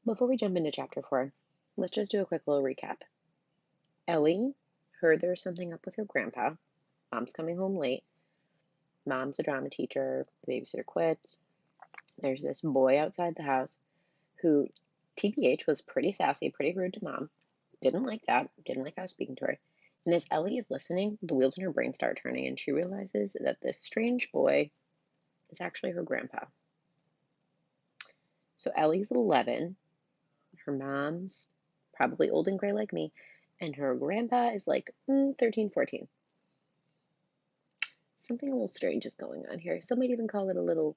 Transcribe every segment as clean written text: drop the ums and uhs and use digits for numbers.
Before we jump into chapter 4, let's just do a quick little recap. Ellie heard there was something up with her grandpa. Mom's coming home late. Mom's a drama teacher. The babysitter quits. There's this boy outside the house who, TBH, was pretty sassy, pretty rude to Mom. Didn't like that. Didn't like how I was speaking to her. And as Ellie is listening, the wheels in her brain start turning, and she realizes that this strange boy is actually her grandpa. So Ellie's 11. Her mom's probably old and gray like me, and her grandpa is like 13, 14. Something a little strange is going on here. Some might even call it a little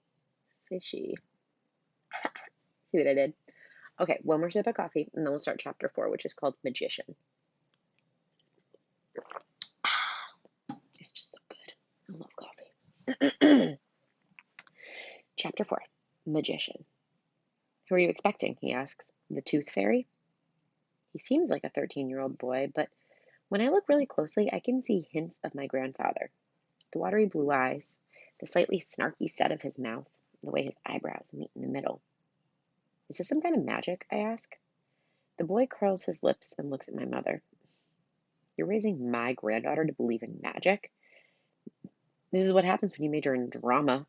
fishy. See what I did? Okay, one more sip of coffee, and then we'll start chapter 4, which is called Magician. It's just so good. I love coffee. Chapter 4, Magician. Who are you expecting? He asks. The Tooth Fairy? He seems like a 13-year-old boy, but when I look really closely, I can see hints of my grandfather. The watery blue eyes, the slightly snarky set of his mouth, the way his eyebrows meet in the middle. Is this some kind of magic? I ask. The boy curls his lips and looks at my mother. You're raising my granddaughter to believe in magic? This is what happens when you major in drama.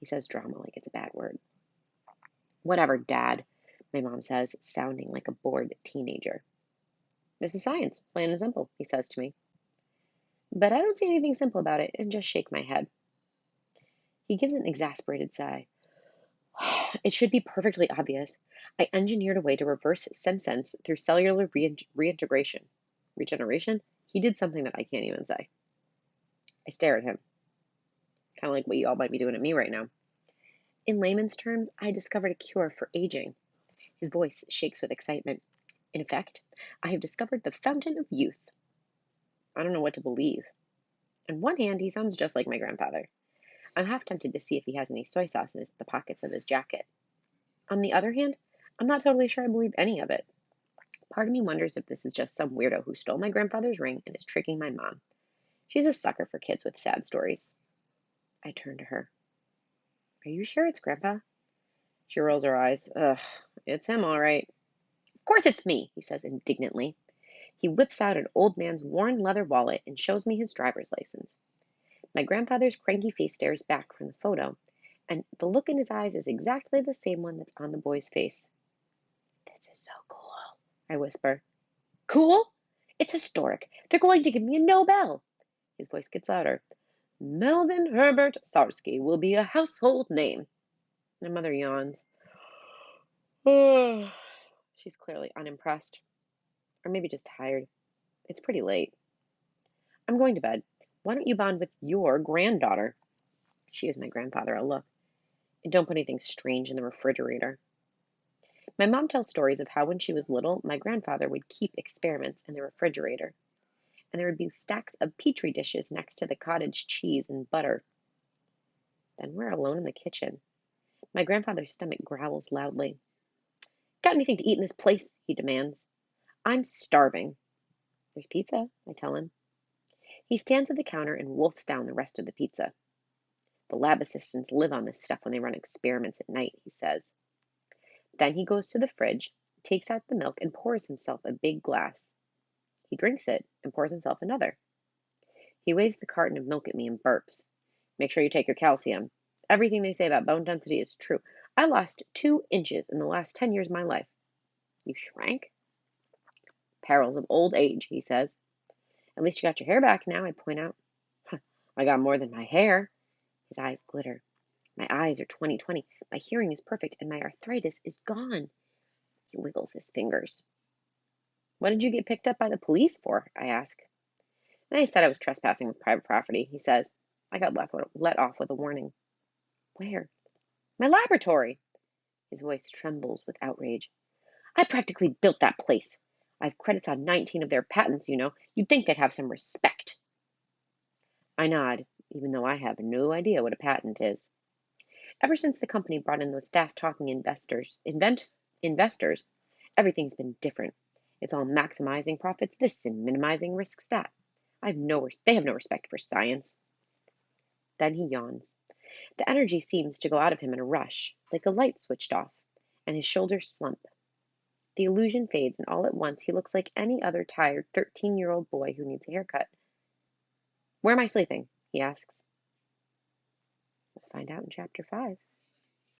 He says drama like it's a bad word. Whatever, Dad, my mom says, sounding like a bored teenager. This is science, plain and simple, he says to me. But I don't see anything simple about it and just shake my head. He gives an exasperated sigh. It should be perfectly obvious. I engineered a way to reverse sense through cellular reintegration. Regeneration? He did something that I can't even say. I stare at him, kind of like what you all might be doing at me right now. In layman's terms, I discovered a cure for aging. His voice shakes with excitement. In effect, I have discovered the fountain of youth. I don't know what to believe. On one hand, he sounds just like my grandfather. I'm half tempted to see if he has any soy sauce in the pockets of his jacket. On the other hand, I'm not totally sure I believe any of it. Part of me wonders if this is just some weirdo who stole my grandfather's ring and is tricking my mom. She's a sucker for kids with sad stories. I turn to her. Are you sure it's Grandpa? She rolls her eyes. Ugh, it's him, all right. Of course it's me, he says indignantly. He whips out an old man's worn leather wallet and shows me his driver's license. My grandfather's cranky face stares back from the photo, and the look in his eyes is exactly the same one that's on the boy's face. This is so cool, I whisper. Cool? It's historic. They're going to give me a Nobel. His voice gets louder. Melvin Herbert Sarsky will be a household name. My mother yawns. She's clearly unimpressed. Or maybe just tired. It's pretty late. I'm going to bed. Why don't you bond with your granddaughter? She gives my grandfather a look. And don't put anything strange in the refrigerator. My mom tells stories of how when she was little, my grandfather would keep experiments in the refrigerator. And there would be stacks of petri dishes next to the cottage cheese and butter. Then we're alone in the kitchen. My grandfather's stomach growls loudly. Got anything to eat in this place? He demands. I'm starving. There's pizza, I tell him. He stands at the counter and wolfs down the rest of the pizza. The lab assistants live on this stuff when they run experiments at night, he says. Then he goes to the fridge, takes out the milk, and pours himself a big glass. He drinks it and pours himself another. He waves the carton of milk at me and burps. Make sure you take your calcium. Everything they say about bone density is true. I lost 2 inches in the last 10 years of my life. You shrank? Perils of old age, he says. At least you got your hair back now, I point out. Huh, I got more than my hair. His eyes glitter. My eyes are 20/20. My hearing is perfect, and my arthritis is gone. He wiggles his fingers. What did you get picked up by the police for? I ask. They said I was trespassing with private property, he says. I got let off with a warning. Where? My laboratory. His voice trembles with outrage. I practically built that place. I have credits on 19 of their patents, you know. You'd think they'd have some respect. I nod, even though I have no idea what a patent is. Ever since the company brought in those fast-talking investors, everything's been different. It's all maximizing profits this and minimizing risks that. They have no respect for science. Then he yawns. The energy seems to go out of him in a rush, like a light switched off, and his shoulders slump. The illusion fades, and all at once he looks like any other tired 13-year-old boy who needs a haircut. Where am I sleeping? He asks. We'll find out in Chapter 5.